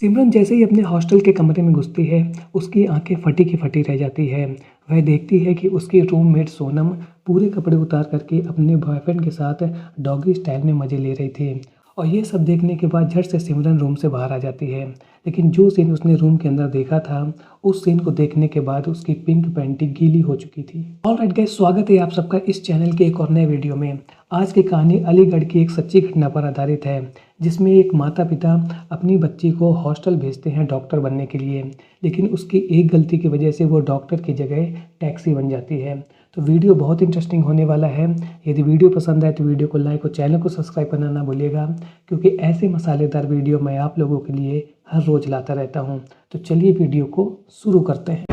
सिमरन जैसे ही अपने हॉस्टल के कमरे में घुसती है, उसकी आंखें फटी की फटी रह जाती है। वह देखती है कि उसकी रूममेट सोनम पूरे कपड़े उतार करके अपने बॉयफ्रेंड के साथ डॉगी स्टाइल में मज़े ले रही थी। और ये सब देखने के बाद झट से सिमरन रूम से बाहर आ जाती है। लेकिन जो सीन उसने रूम के अंदर देखा था, उस सीन को देखने के बाद उसकी पिंक पैंटी गीली हो चुकी थी। ऑलराइट गाइस, स्वागत है आप सबका इस चैनल के एक और नए वीडियो में। आज की कहानी अलीगढ़ की एक सच्ची घटना पर आधारित है, जिसमें एक माता पिता अपनी बच्ची को हॉस्टल भेजते हैं डॉक्टर बनने के लिए, लेकिन उसकी एक गलती की वजह से वो डॉक्टर की जगह टैक्सी बन जाती है। तो वीडियो बहुत इंटरेस्टिंग होने वाला है। यदि वीडियो पसंद आए तो वीडियो को लाइक और चैनल को सब्सक्राइब करना ना भूलिएगा, क्योंकि ऐसे मसालेदार वीडियो मैं आप लोगों के लिए हर रोज़ लाता रहता हूँ। तो चलिए वीडियो को शुरू करते हैं।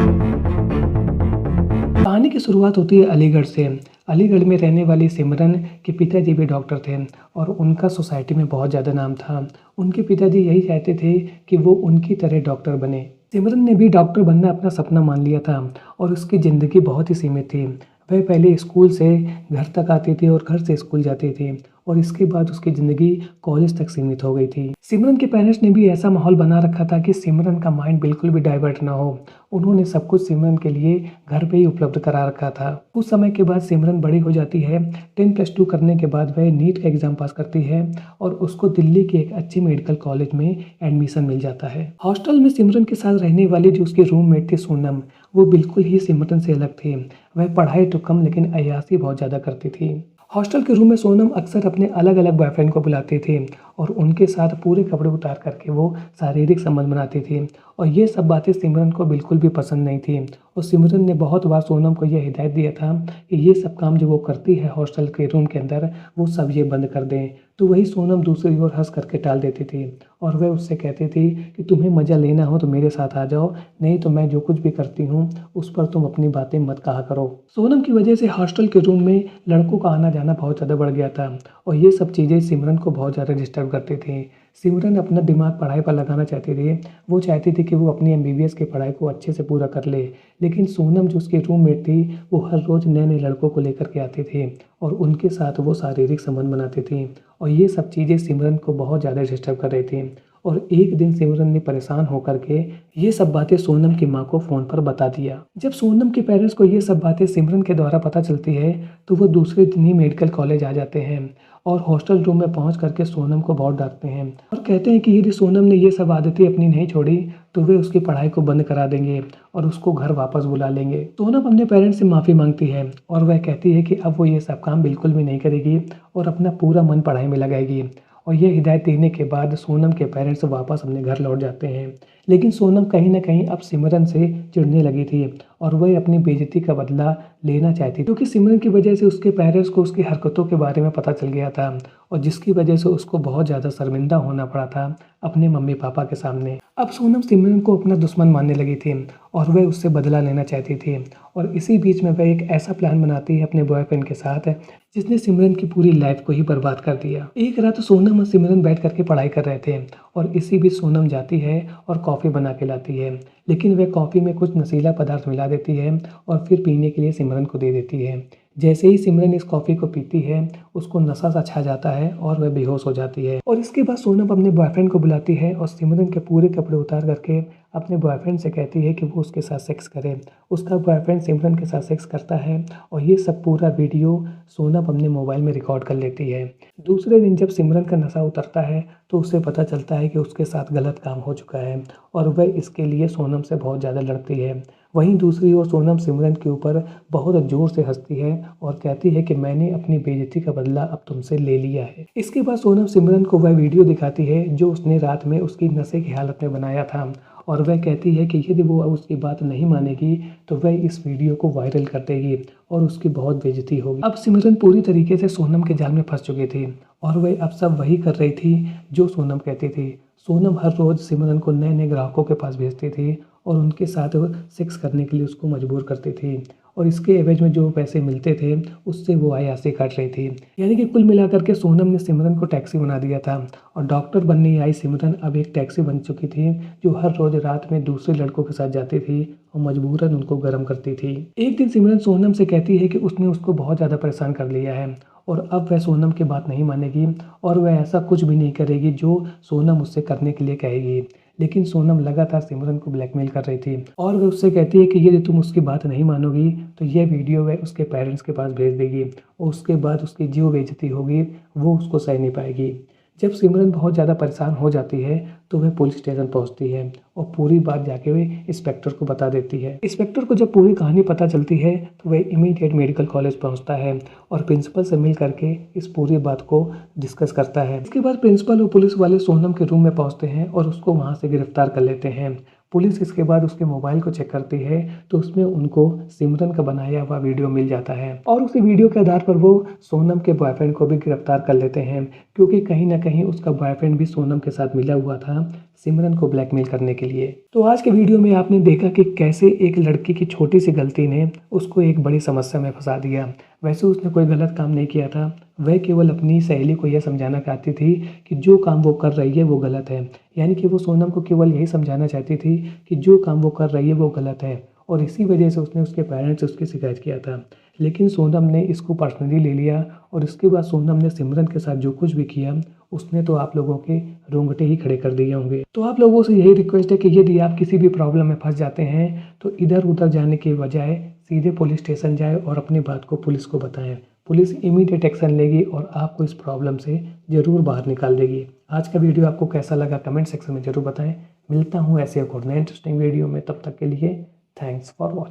कहानी की शुरुआत होती है अलीगढ़ से। अलीगढ़ में रहने वाली सिमरन के पिताजी भी डॉक्टर थे और उनका सोसाइटी में बहुत ज़्यादा नाम था। उनके पिताजी यही चाहते थे कि वो उनकी तरह डॉक्टर बने। सिमरन ने भी डॉक्टर बनना अपना सपना मान लिया था और उसकी ज़िंदगी बहुत ही सीमित थी। वह पहले स्कूल से घर तक आती थी और घर से स्कूल जाती थी, और इसके बाद उसकी ज़िंदगी कॉलेज तक सीमित हो गई थी। सिमरन के पेरेंट्स ने भी ऐसा माहौल बना रखा था कि सिमरन का माइंड बिल्कुल भी डाइवर्ट ना हो। उन्होंने सब कुछ सिमरन के लिए घर पे ही उपलब्ध करा रखा था। कुछ समय के बाद सिमरन बड़ी हो जाती है। 10+2 करने के बाद वह नीट का एग्ज़ाम पास करती है और उसको दिल्ली के एक अच्छे मेडिकल कॉलेज में एडमिशन मिल जाता है। हॉस्टल में सिमरन के साथ रहने वाली जो उसकी रूममेट थी सोनम, वो बिल्कुल ही सिमरन से अलग थी। वह पढ़ाई तो कम लेकिन अय्याशी बहुत ज़्यादा करती थी। हॉस्टल के रूम में सोनम अक्सर अपने अलग अलग बॉयफ्रेंड को बुलाती थी और उनके साथ पूरे कपड़े उतार करके वो शारीरिक संबंध बनाती थी, और ये सब बातें सिमरन को बिल्कुल भी पसंद नहीं थी। और सिमरन ने बहुत बार सोनम को यह हिदायत दिया था कि ये सब काम जो वो करती है हॉस्टल के रूम के अंदर, वो सब ये बंद कर दें। तो वही सोनम दूसरी ओर हंस करके टाल देती थी और वह उससे कहती थी कि तुम्हें मज़ा लेना हो तो मेरे साथ आ जाओ, नहीं तो मैं जो कुछ भी करती हूँ उस पर तुम अपनी बातें मत कहा करो। सोनम की वजह से हॉस्टल के रूम में लड़कों का आना जाना बहुत ज़्यादा बढ़ गया था और ये सब चीज़ें सिमरन को बहुत ज़्यादा डिस्टर्ब करती थी। सिमरन अपना दिमाग पढ़ाई पर लगाना चाहती थी। वो चाहती थी कि वो अपनी MBBS की पढ़ाई को अच्छे से पूरा कर ले, लेकिन सोनम जो उसकी रूममेट थी, वो हर रोज़ नए नए लड़कों को लेकर के आती थी और उनके साथ वो शारीरिक संबंध बनाती थी, और ये सब चीज़ें सिमरन को बहुत ज़्यादा डिस्टर्ब कर रही थी। और एक दिन सिमरन ने परेशान होकर के ये सब बातें सोनम की माँ को फ़ोन पर बता दिया। जब सोनम के पेरेंट्स को ये सब बातें सिमरन के द्वारा पता चलती है, तो वो दूसरे दिन ही मेडिकल कॉलेज आ जाते हैं और हॉस्टल रूम में पहुंच करके सोनम को बहुत डांटते हैं और कहते हैं कि यदि सोनम ने ये सब आदतें अपनी नहीं छोड़ी तो वे उसकी पढ़ाई को बंद करा देंगे और उसको घर वापस बुला लेंगे। सोनम अपने पेरेंट्स से माफ़ी मांगती है और वह कहती है कि अब वो ये सब काम बिल्कुल भी नहीं करेगी और अपना पूरा मन पढ़ाई में लगाएगी। और ये हिदायत देने के बाद सोनम के पेरेंट्स वापस अपने घर लौट जाते हैं। लेकिन सोनम कहीं न कहीं अब सिमरन से चिढ़ने लगी थी और वह अपनी बेइज्जती का बदला लेना चाहती थी, क्योंकि सिमरन की वजह से उसके पेरेंट्स को उसकी हरकतों के बारे में पता चल गया था और जिसकी वजह से उसको बहुत ज़्यादा शर्मिंदा होना पड़ा था अपने मम्मी पापा के सामने। अब सोनम सिमरन को अपना दुश्मन मानने लगी थी और वह उससे बदला लेना चाहती थी, और इसी बीच में वह एक ऐसा प्लान बनाती है अपने बॉयफ्रेंड के साथ जिसने सिमरन की पूरी लाइफ को ही बर्बाद कर दिया। एक रात सोनम और सिमरन बैठ करके पढ़ाई कर रहे थे और इसी बीच सोनम जाती है और कॉफ़ी बना के लाती है, लेकिन वह कॉफ़ी में कुछ नशीला पदार्थ मिला देती है और फिर पीने के लिए सिमरन को दे देती है। जैसे ही सिमरन इस कॉफ़ी को पीती है, उसको नशा सा छा जाता है और वह बेहोश हो जाती है। और इसके बाद सोनम अपने बॉयफ्रेंड को बुलाती है और सिमरन के पूरे कपड़े उतार करके अपने बॉयफ्रेंड से कहती है कि वो उसके साथ सेक्स करे। उसका बॉयफ्रेंड सिमरन के साथ सेक्स करता है और ये सब पूरा वीडियो सोनम अपने मोबाइल में रिकॉर्ड कर लेती है। दूसरे दिन जब सिमरन का नशा उतरता है तो उसे पता चलता है कि उसके साथ गलत काम हो चुका है और वह इसके लिए सोनम से बहुत ज़्यादा लड़ती है। वहीं दूसरी ओर सोनम सिमरन के ऊपर बहुत ज़ोर से हंसती है और कहती है कि मैंने अपनी बेइज्जती का बदला अब तुमसे ले लिया है। इसके बाद सोनम सिमरन को वह वीडियो दिखाती है जो उसने रात में उसकी नशे की हालत में बनाया था, और वह कहती है कि यदि वो उसकी बात नहीं मानेगी तो वह इस वीडियो को वायरल कर देगी और उसकी बहुत बेइज्जती होगी। अब सिमरन पूरी तरीके से सोनम के जाल में फंस चुकी थी और वह अब सब वही कर रही थी जो सोनम कहती थी। सोनम हर रोज़ सिमरन को नए नए ग्राहकों के पास भेजती थी और उनके साथ सेक्स करने के लिए उसको मजबूर करती थी, और इसके एवज में जो पैसे मिलते थे उससे वो अय्याशी काट रही थी। यानी कि कुल मिलाकर के सोनम ने सिमरन को टैक्सी बना दिया था और डॉक्टर बनने आई सिमरन अब एक टैक्सी बन चुकी थी जो हर रोज़ रात में दूसरे लड़कों के साथ जाती थी और मजबूरन उनको गर्म करती थी। एक दिन सिमरन सोनम से कहती है कि उसने उसको बहुत ज़्यादा परेशान कर लिया है और अब वह सोनम की बात नहीं मानेगी और वह ऐसा कुछ भी नहीं करेगी जो सोनम उससे करने के लिए कहेगी। लेकिन सोनम लगातार सिमरन को ब्लैकमेल कर रही थी और वह उससे कहती है कि यदि तुम उसकी बात नहीं मानोगी तो यह वीडियो वह उसके पेरेंट्स के पास भेज देगी और उसके बाद उसकी जो बेइज्जती होगी वो उसको सह नहीं पाएगी। जब सिमरन बहुत ज़्यादा परेशान हो जाती है तो वह पुलिस स्टेशन पहुंचती है और पूरी बात जाके वह इंस्पेक्टर को बता देती है। इंस्पेक्टर को जब पूरी कहानी पता चलती है तो वह इमीडिएट मेडिकल कॉलेज पहुंचता है और प्रिंसिपल से मिल करके इस पूरी बात को डिस्कस करता है। इसके बाद प्रिंसिपल और पुलिस वाले सोनम के रूम में पहुंचते हैं और उसको वहां से गिरफ्तार कर लेते हैं। पुलिस इसके बाद उसके मोबाइल को चेक करती है तो उसमें उनको सिमरन का बनाया हुआ वीडियो मिल जाता है और उसी वीडियो के आधार पर वो सोनम के बॉयफ्रेंड को भी गिरफ्तार कर लेते हैं, क्योंकि कहीं ना कहीं उसका बॉयफ्रेंड भी सोनम के साथ मिला हुआ था सिमरन को ब्लैकमेल करने के लिए। तो आज के वीडियो में आपने देखा कि कैसे एक लड़की की छोटी सी गलती ने उसको एक बड़ी समस्या में फंसा दिया। वैसे उसने कोई गलत काम नहीं किया था, वह केवल अपनी सहेली को यह समझाना चाहती थी कि जो काम वो कर रही है वो गलत है। यानी कि वो सोनम को केवल यही समझाना चाहती थी कि जो काम वो कर रही है वो गलत है और इसी वजह से उसने उसके पेरेंट्स से उसकी शिकायत किया था। लेकिन सोनम ने इसको पर्सनली ले लिया और इसके बाद सोनम ने सिमरन के साथ जो कुछ भी किया उसने तो आप लोगों के रोंगटे ही खड़े कर दिए होंगे। तो आप लोगों से यही रिक्वेस्ट है कि यदि आप किसी भी प्रॉब्लम में फंस जाते हैं तो इधर उधर जाने के बजाय सीधे पुलिस स्टेशन जाए और अपनी बात को पुलिस को बताएं। पुलिस इमीडिएट एक्शन लेगी और आपको इस प्रॉब्लम से ज़रूर बाहर निकाल देगी। आज का वीडियो आपको कैसा लगा कमेंट सेक्शन में ज़रूर बताएं। मिलता हूँ ऐसे एक और नए इंटरेस्टिंग वीडियो में, तब तक के लिए थैंक्स फॉर वॉचिंग।